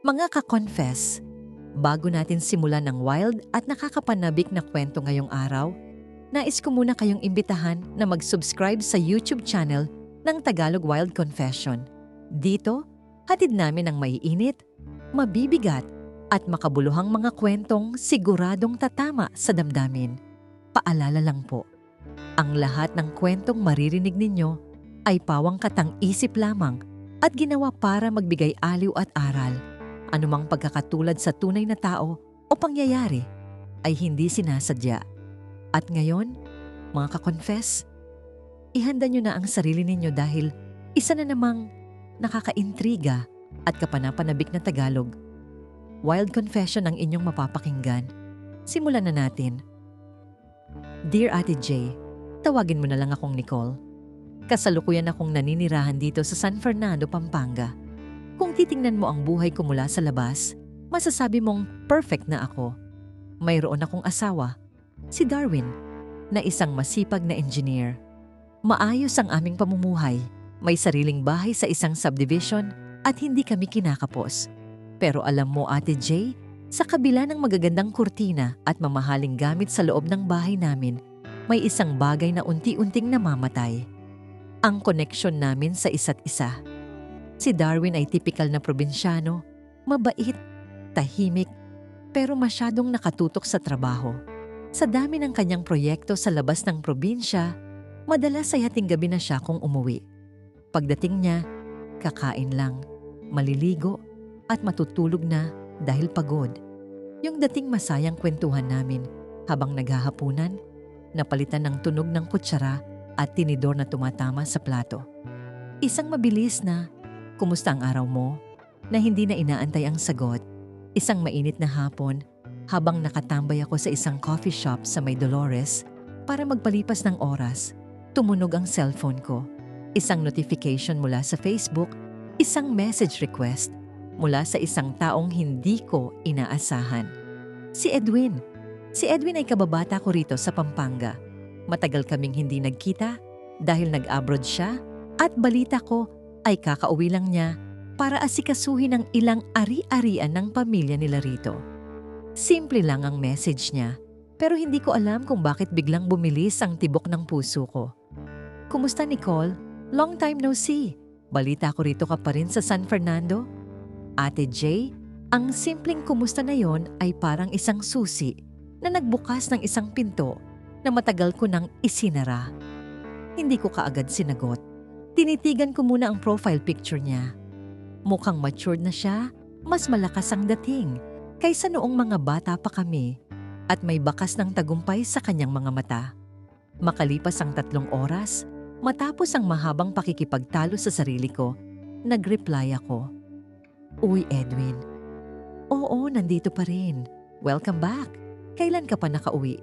Mga ka-confess, bago natin simulan ng wild at nakakapanabik na kwento ngayong araw, nais ko muna kayong imbitahan na mag-subscribe sa YouTube channel ng Tagalog Wild Confession. Dito, hatid namin ang maiinit, mabibigat at makabuluhang mga kwentong siguradong tatama sa damdamin. Paalala lang po, ang lahat ng kwentong maririnig ninyo ay pawang katang-isip lamang at ginawa para magbigay aliw at aral. Anumang pagkakatulad sa tunay na tao o pangyayari ay hindi sinasadya. At ngayon, mga ka-confess, ihanda nyo na ang sarili ninyo dahil isa na namang nakakaintriga at kapanapanabik na Tagalog. Wild confession ang inyong mapapakinggan. Simulan na natin. Dear Ate J, tawagin mo na lang akong Nicole. Kasalukuyan akong naninirahan dito sa San Fernando, Pampanga. Kung titingnan mo ang buhay ko mula sa labas, masasabi mong perfect na ako. Mayroon akong asawa, si Darwin, na isang masipag na engineer. Maayos ang aming pamumuhay, may sariling bahay sa isang subdivision at hindi kami kinakapos. Pero alam mo Ate J, sa kabila ng magagandang kurtina at mamahaling gamit sa loob ng bahay namin, may isang bagay na unti-unting namamatay. Ang koneksyon namin sa isa't isa. Si Darwin ay tipikal na probinsyano, mabait, tahimik, pero masyadong nakatutok sa trabaho. Sa dami ng kanyang proyekto sa labas ng probinsya, madalas ay hating gabi na siya kung umuwi. Pagdating niya, kakain lang, maliligo at matutulog na dahil pagod. Yung dating masayang kwentuhan namin habang naghahapunan, napalitan ng tunog ng kutsara at tinidor na tumatama sa plato. Isang mabilis na, "Kumusta ang araw mo?" na hindi na inaantay ang sagot. Isang mainit na hapon, habang nakatambay ako sa isang coffee shop sa May Dolores para magpalipas ng oras, tumunog ang cellphone ko. Isang notification mula sa Facebook, isang message request mula sa isang taong hindi ko inaasahan. Si Edwin. Si Edwin ay kababata ko rito sa Pampanga. Matagal kaming hindi nagkita dahil nag-abroad siya at balita ko ay kakauwi lang niya para asikasuhin ang ilang ari-arian ng pamilya nila rito. Simple lang ang message niya, pero hindi ko alam kung bakit biglang bumilis ang tibok ng puso ko. "Kumusta Nicole? Long time no see. Balita ko rito ka pa rin sa San Fernando?" Ate J, ang simpleng kumusta na yon ay parang isang susi na nagbukas ng isang pinto na matagal ko nang isinara. Hindi ko kaagad sinagot. Tinitigan ko muna ang profile picture niya. Mukhang matured na siya, mas malakas ang dating kaysa noong mga bata pa kami at may bakas ng tagumpay sa kanyang mga mata. Makalipas ang 3 oras, matapos ang mahabang pakikipagtalo sa sarili ko, nag-reply ako. "Uy Edwin, oo nandito pa rin. Welcome back. Kailan ka pa nakauwi?"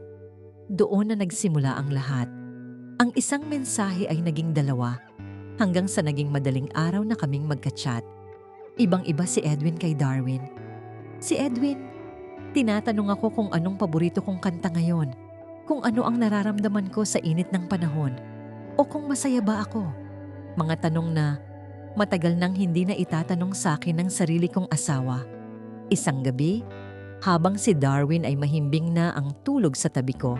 Doon na nagsimula ang lahat. Ang isang mensahe ay naging 2 hanggang sa naging madaling araw na kaming magka-chat. Ibang-iba si Edwin kay Darwin. Si Edwin, tinatanong ako kung anong paborito kong kanta ngayon, kung ano ang nararamdaman ko sa init ng panahon, o kung masaya ba ako. Mga tanong na matagal nang hindi na itatanong sa akin ng sarili kong asawa. Isang gabi, habang si Darwin ay mahimbing na ang tulog sa tabi ko,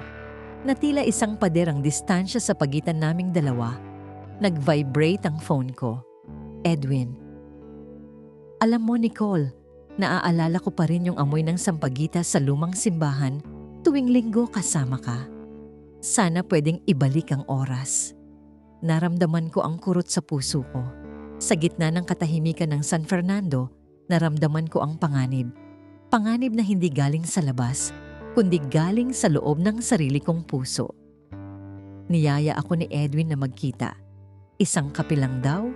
na tila isang paderang distansya sa pagitan naming dalawa, nag-vibrate ang phone ko. "Edwin, alam mo Nicole, naaalala ko pa rin yung amoy ng sampagita sa lumang simbahan tuwing Linggo kasama ka. Sana pwedeng ibalik ang oras." Naramdaman ko ang kurot sa puso ko. Sa gitna ng katahimikan ng San Fernando, naramdaman ko ang panganib. Panganib na hindi galing sa labas, kundi galing sa loob ng sarili kong puso. Niyaya ako ni Edwin na magkita. Isang kape lang daw,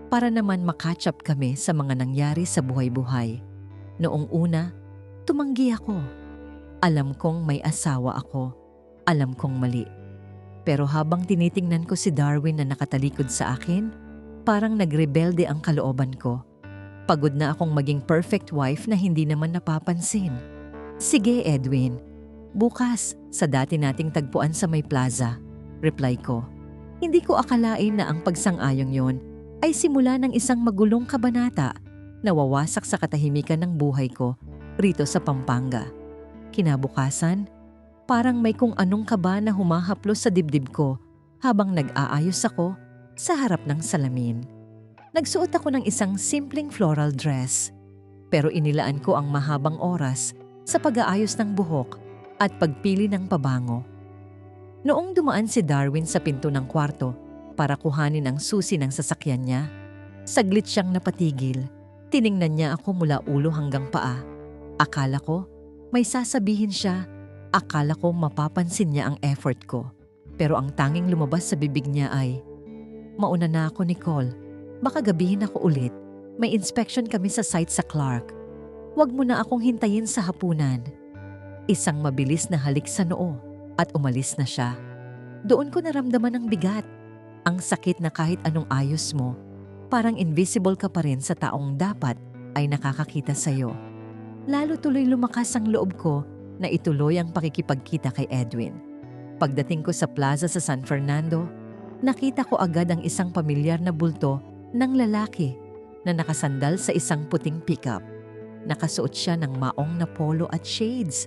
para naman makatch up kami sa mga nangyari sa buhay-buhay. Noong una, tumanggi ako. Alam kong may asawa ako. Alam kong mali. Pero habang tinitingnan ko si Darwin na nakatalikod sa akin, parang nagrebelde ang kalooban ko. Pagod na akong maging perfect wife na hindi naman napapansin. "Sige Edwin, bukas sa dati nating tagpuan sa May Plaza," reply ko. Hindi ko akalain na ang pagsang-ayong yon ay simula ng isang magulong kabanata nawawasak sa katahimikan ng buhay ko rito sa Pampanga. Kinabukasan, parang may kung anong kaba na humahaplos sa dibdib ko habang nag-aayos ako sa harap ng salamin. Nagsuot ako ng isang simpleng floral dress, pero inilaan ko ang mahabang oras sa pag-aayos ng buhok at pagpili ng pabango. Noong dumaan si Darwin sa pinto ng kwarto para kuhanin ang susi ng sasakyan niya, saglit siyang napatigil. Tiningnan niya ako mula ulo hanggang paa. Akala ko may sasabihin siya. Akala ko mapapansin niya ang effort ko. Pero ang tanging lumabas sa bibig niya ay, "Mauna na ako, Nicole. Baka gabihin ako ulit. May inspection kami sa site sa Clark. Huwag mo na akong hintayin sa hapunan." Isang mabilis na halik sa noo at umalis na siya. Doon ko naramdaman ang bigat. Ang sakit na kahit anong ayos mo, parang invisible ka pa rin sa taong dapat ay nakakakita sa'yo. Lalo tuloy lumakas ang loob ko na ituloy ang pakikipagkita kay Edwin. Pagdating ko sa plaza sa San Fernando, nakita ko agad ang isang pamilyar na bulto ng lalaki na nakasandal sa isang puting pickup. Nakasuot siya ng maong na polo at shades.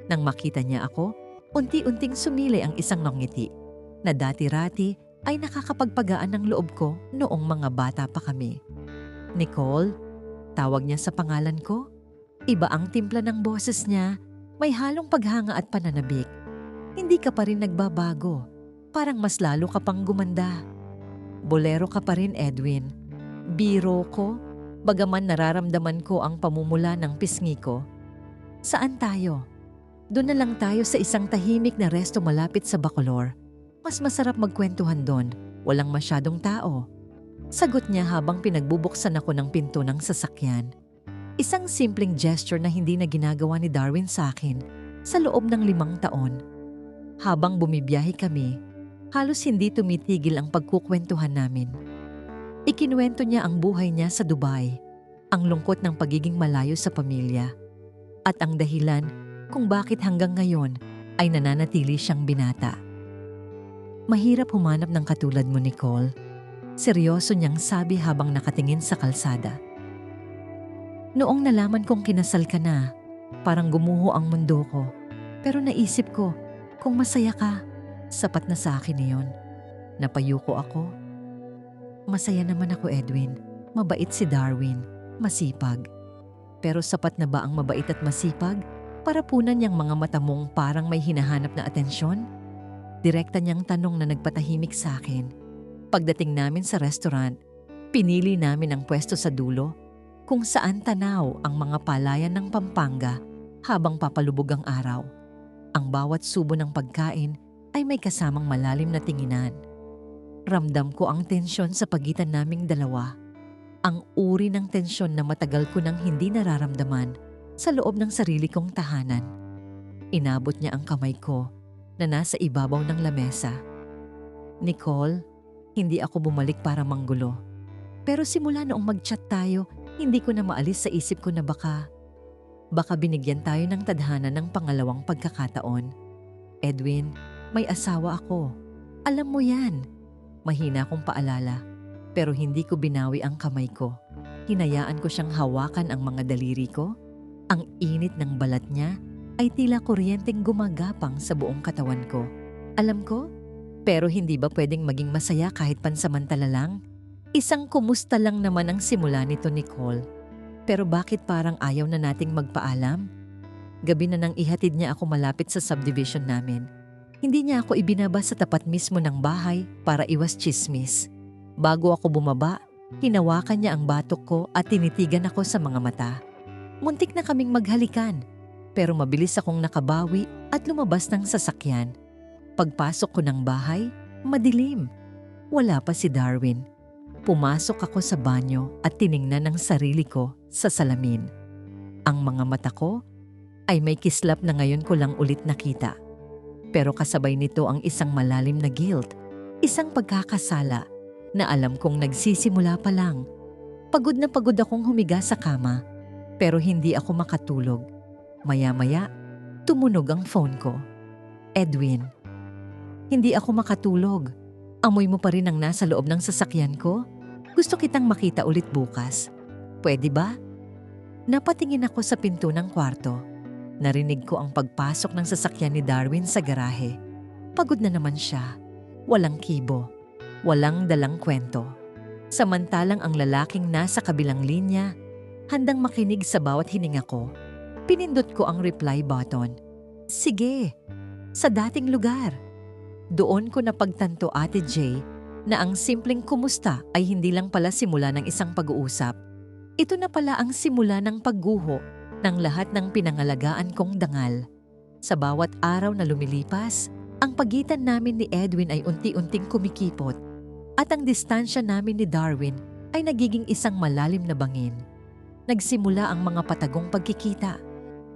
Nang makita niya ako, unti-unting sumilay ang isang ngiti na dati-rati ay nakakapagpagaan ng loob ko noong mga bata pa kami. "Nicole," tawag niya sa pangalan ko. Iba ang timpla ng boses niya, may halong paghanga at pananabik. "Hindi ka pa rin nagbabago. Parang mas lalo ka pang gumanda." "Bolero ka pa rin, Edwin." Biro ko, bagaman nararamdaman ko ang pamumula ng pisngi ko. "Saan tayo?" "Doon na lang tayo sa isang tahimik na resto malapit sa Bacolor. Mas masarap magkwentuhan doon, walang masyadong tao." Sagot niya habang pinagbubuksan ako ng pinto ng sasakyan. Isang simpleng gesture na hindi na ginagawa ni Darwin sa akin sa loob ng 5 taon. Habang bumibiyahe kami, halos hindi tumitigil ang pagkukwentuhan namin. Ikinuwento niya ang buhay niya sa Dubai, ang lungkot ng pagiging malayo sa pamilya, at ang dahilan kung bakit hanggang ngayon ay nananatili siyang binata. "Mahirap humanap ng katulad mo, Nicole." Seryoso niyang sabi habang nakatingin sa kalsada. "Noong nalaman kong kinasal ka na, parang gumuho ang mundo ko. Pero naisip ko, kung masaya ka, sapat na sa akin iyon." Napayuko ako. "Masaya naman ako, Edwin. Mabait si Darwin, masipag." "Pero sapat na ba ang mabait at masipag para punan niyang mga mata mong parang may hinahanap na atensyon?" Direkta niyang tanong na nagpatahimik sa akin. Pagdating namin sa restaurant, pinili namin ang pwesto sa dulo kung saan tanaw ang mga palayan ng Pampanga habang papalubog ang araw. Ang bawat subo ng pagkain ay may kasamang malalim na tinginan. Ramdam ko ang tensyon sa pagitan naming dalawa. Ang uri ng tensyon na matagal ko nang hindi nararamdaman sa loob ng sarili kong tahanan. Inabot niya ang kamay ko na nasa ibabaw ng lamesa. "Nicole, hindi ako bumalik para manggulo. Pero simula noong mag-chat tayo, hindi ko na maalis sa isip ko na baka binigyan tayo ng tadhana ng pangalawang pagkakataon. Edwin, may asawa ako. Alam mo yan." Mahina akong paalala, pero hindi ko binawi ang kamay ko. Hinayaan ko siyang hawakan ang mga daliri ko. Ang init ng balat niya ay tila kuryenteng gumagapang sa buong katawan ko. Alam ko, pero hindi ba pwedeng maging masaya kahit pansamantala lang? Isang kumusta lang naman ang simula nito, Nicole. Pero bakit parang ayaw na nating magpaalam? Gabi na nang ihatid niya ako malapit sa subdivision namin. Hindi niya ako ibinaba sa tapat mismo ng bahay para iwas chismis. Bago ako bumaba, hinawakan niya ang batok ko at tinitigan ako sa mga mata. Muntik na kaming maghalikan, pero mabilis akong nakabawi at lumabas ng sasakyan. Pagpasok ko ng bahay, madilim. Wala pa si Darwin. Pumasok ako sa banyo at tiningnan ang sarili ko sa salamin. Ang mga mata ko ay may kislap na ngayon ko lang ulit nakita. Pero kasabay nito ang isang malalim na guilt, isang pagkakasala na alam kong nagsisimula pa lang. Pagod na pagod akong humiga sa kama, pero hindi ako makatulog. Maya-maya, tumunog ang phone ko. "Edwin, hindi ako makatulog. Amoy mo pa rin ang nasa loob ng sasakyan ko. Gusto kitang makita ulit bukas." Pwede ba? Napatingin ako sa pinto ng kwarto. Narinig ko ang pagpasok ng sasakyan ni Darwin sa garahe. Pagod na naman siya. Walang kibo. Walang dalang kwento. Samantalang ang lalaking nasa kabilang linya, handang makinig sa bawat hininga ko, pinindot ko ang reply button. Sige, sa dating lugar. Doon ko napagtanto, Ate Jay, na ang simpleng kumusta ay hindi lang pala simula ng isang pag-uusap. Ito na pala ang simula ng pagguho ng lahat ng pinangalagaan kong dangal. Sa bawat araw na lumilipas, ang pagitan namin ni Edwin ay unti-unting kumikipot at ang distansya namin ni Darwin ay nagiging isang malalim na bangin. Nagsimula ang mga patagong pagkikita.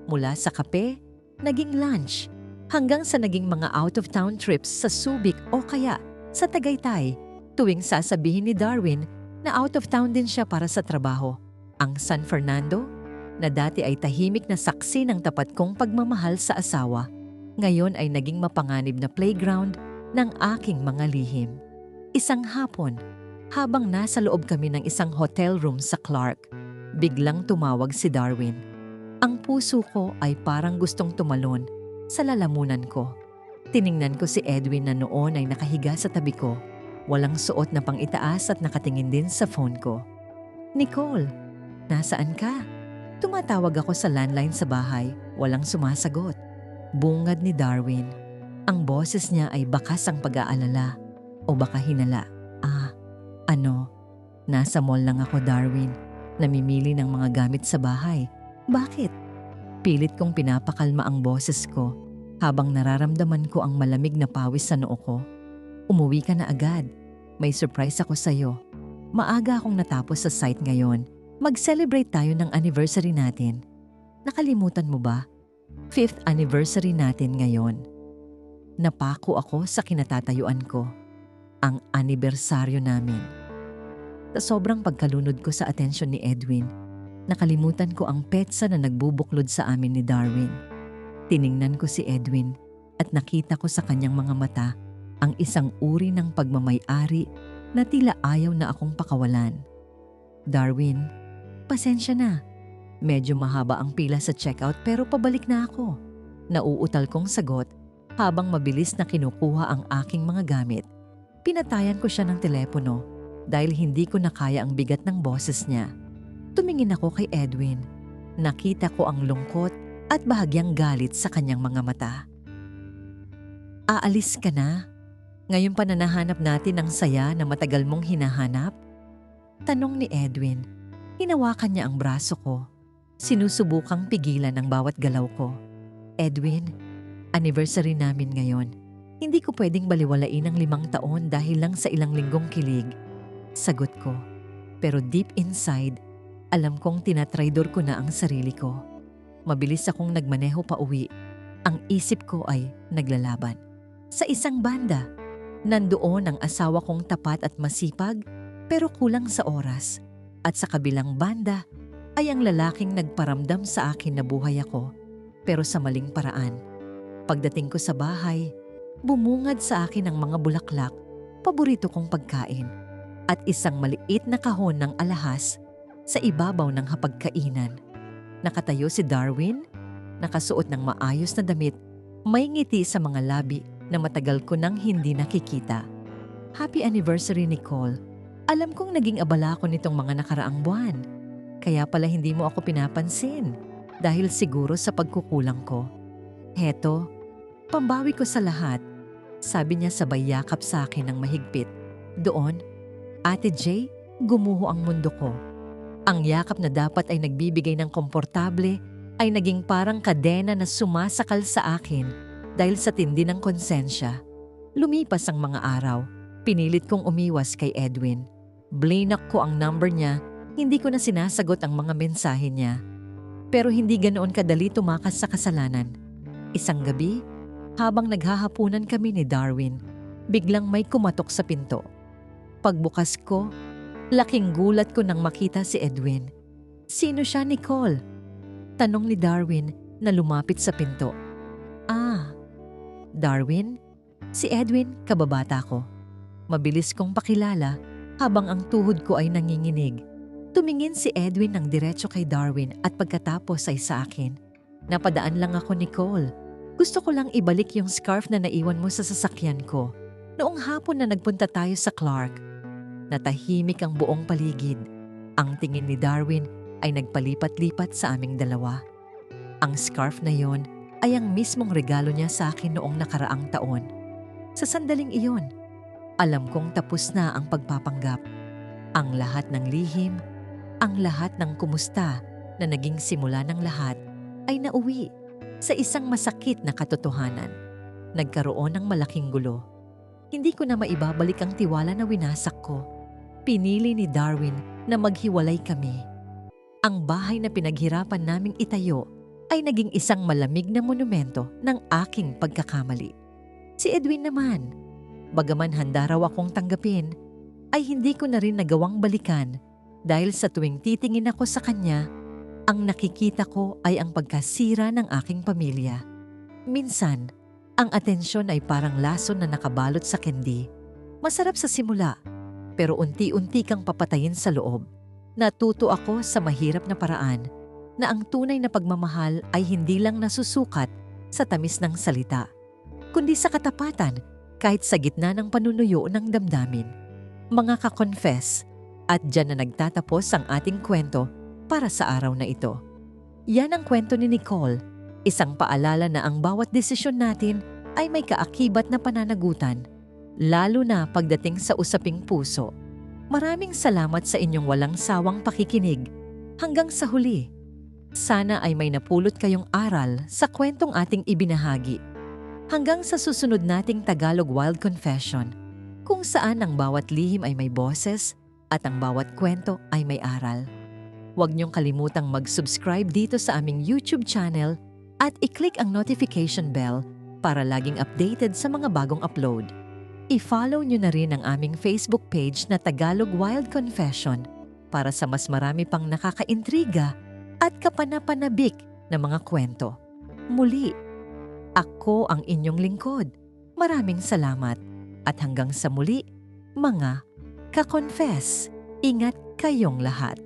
Mula sa kape, naging lunch, hanggang sa naging mga out-of-town trips sa Subic o kaya sa Tagaytay, tuwing sasabihin ni Darwin na out-of-town din siya para sa trabaho. Ang San Fernando, na dati ay tahimik na saksi ng tapat kong pagmamahal sa asawa, ngayon ay naging mapanganib na playground ng aking mga lihim. Isang hapon, habang nasa loob kami ng isang hotel room sa Clark, biglang tumawag si Darwin. Ang puso ko ay parang gustong tumalon sa lalamunan ko. Tiningnan ko si Edwin na noon ay nakahiga sa tabi ko, walang suot na pang-itaas at nakatingin din sa phone ko. Nicole, nasaan ka? Tumatawag ako sa landline sa bahay, walang sumasagot. Bungad ni Darwin. Ang boses niya ay bakas ang pag-aalala o baka hinala. Nasa mall lang ako, Darwin. Namimili ng mga gamit sa bahay. Bakit? Pilit kong pinapakalma ang boses ko habang nararamdaman ko ang malamig na pawis sa noo ko. Umuwi ka na agad. May surprise ako sa'yo. Maaga akong natapos sa site ngayon. Mag-celebrate tayo ng anniversary natin. Nakalimutan mo ba? 5th anniversary natin ngayon. Napako ako sa kinatatayuan ko. Ang anibersaryo namin. Sa sobrang pagkalunod ko sa atensyon ni Edwin, nakalimutan ko ang petsa na nagbubuklod sa amin ni Darwin. Tiningnan ko si Edwin at nakita ko sa kanyang mga mata ang isang uri ng pagmamay-ari na tila ayaw na akong pakawalan. Darwin, pasensya na. Medyo mahaba ang pila sa checkout pero pabalik na ako. Nauutal kong sagot habang mabilis na kinukuha ang aking mga gamit. Pinatayan ko siya ng telepono dahil hindi ko na kaya ang bigat ng boses niya. Tumingin ako kay Edwin. Nakita ko ang lungkot at bahagyang galit sa kanyang mga mata. Aalis ka na? Ngayon pa na nahanap natin ang saya na matagal mong hinahanap? Tanong ni Edwin. Hinawakan niya ang braso ko. Sinusubukang pigilan ang bawat galaw ko. Edwin, anniversary namin ngayon. Hindi ko pwedeng baliwalain ang 5 taon dahil lang sa ilang linggong kilig. Sagot ko. Pero deep inside, alam kong tinatraidor ko na ang sarili ko. Mabilis akong nagmaneho pa uwi. Ang isip ko ay naglalaban. Sa isang banda, nandoon ang asawa kong tapat at masipag pero kulang sa oras. At sa kabilang banda ay ang lalaking nagparamdam sa akin na buhay ako pero sa maling paraan. Pagdating ko sa bahay, bumungad sa akin ang mga bulaklak, paborito kong pagkain, at isang maliit na kahon ng alahas sa ibabaw ng hapagkainan. Nakatayo si Darwin, nakasuot ng maayos na damit, may ngiti sa mga labi na matagal ko nang hindi nakikita. Happy anniversary, Nicole. Alam kong naging abala ko nitong mga nakaraang buwan. Kaya pala hindi mo ako pinapansin dahil siguro sa pagkukulang ko. Heto, pambawi ko sa lahat, sabi niya sabay yakap sa akin ng mahigpit. Doon, Ate Jay, gumuho ang mundo ko. Ang yakap na dapat ay nagbibigay ng komportable ay naging parang kadena na sumasakal sa akin dahil sa tindi ng konsensya. Lumipas ang mga araw, pinilit kong umiwas kay Edwin. Blinak ko ang number niya, hindi ko na sinasagot ang mga mensahe niya. Pero hindi ganoon kadali tumakas sa kasalanan. Isang gabi, habang naghahapunan kami ni Darwin, biglang may kumatok sa pinto. Pagbukas ko, laking gulat ko nang makita si Edwin. Sino siya, Nicole? Tanong ni Darwin na lumapit sa pinto. Darwin? Si Edwin, kababata ko. Mabilis kong pakilala habang ang tuhod ko ay nanginginig. Tumingin si Edwin ng diretso kay Darwin at pagkatapos ay sa akin. Napadaan lang ako, Nicole. Gusto ko lang ibalik yung scarf na naiwan mo sa sasakyan ko noong hapon na nagpunta tayo sa Clark. Natahimik ang buong paligid. Ang tingin ni Darwin ay nagpalipat-lipat sa aming dalawa. Ang scarf na yon ay ang mismong regalo niya sa akin noong nakaraang taon. Sa sandaling iyon, alam kong tapos na ang pagpapanggap. Ang lahat ng lihim, ang lahat ng kumusta na naging simula ng lahat ay nauwi sa isang masakit na katotohanan. Nagkaroon ng malaking gulo. Hindi ko na maibabalik ang tiwala na winasak ko. Pinili ni Darwin na maghiwalay kami. Ang bahay na pinaghirapan naming itayo ay naging isang malamig na monumento ng aking pagkakamali. Si Edwin naman, bagaman handa raw akong tanggapin, ay hindi ko na rin nagawang balikan dahil sa tuwing titingin ako sa kanya, ang nakikita ko ay ang pagkasira ng aking pamilya. Minsan, ang atensyon ay parang lason na nakabalot sa kendi. Masarap sa simula, pero unti-unti kang papatayin sa loob. Natuto ako sa mahirap na paraan na ang tunay na pagmamahal ay hindi lang nasusukat sa tamis ng salita, kundi sa katapatan kahit sa gitna ng panunuyo ng damdamin. Mga ka-confess, at dyan na nagtatapos ang ating kwento para sa araw na ito. Yan ang kwento ni Nicole, isang paalala na ang bawat desisyon natin ay may kaakibat na pananagutan, lalo na pagdating sa usaping puso. Maraming salamat sa inyong walang sawang pakikinig. Hanggang sa huli, sana ay may napulot kayong aral sa kwentong ating ibinahagi. Hanggang sa susunod nating Tagalog Wild Confession, kung saan ang bawat lihim ay may boses at ang bawat kwento ay may aral. Huwag niyong kalimutang mag-subscribe dito sa aming YouTube channel at i-click ang notification bell para laging updated sa mga bagong upload. I-follow niyo na rin ang aming Facebook page na Tagalog Wild Confession para sa mas marami pang nakakaintriga at kapanapanabik na mga kwento. Muli, ako ang inyong lingkod. Maraming salamat at hanggang sa muli, mga ka-confess. Ingat kayong lahat.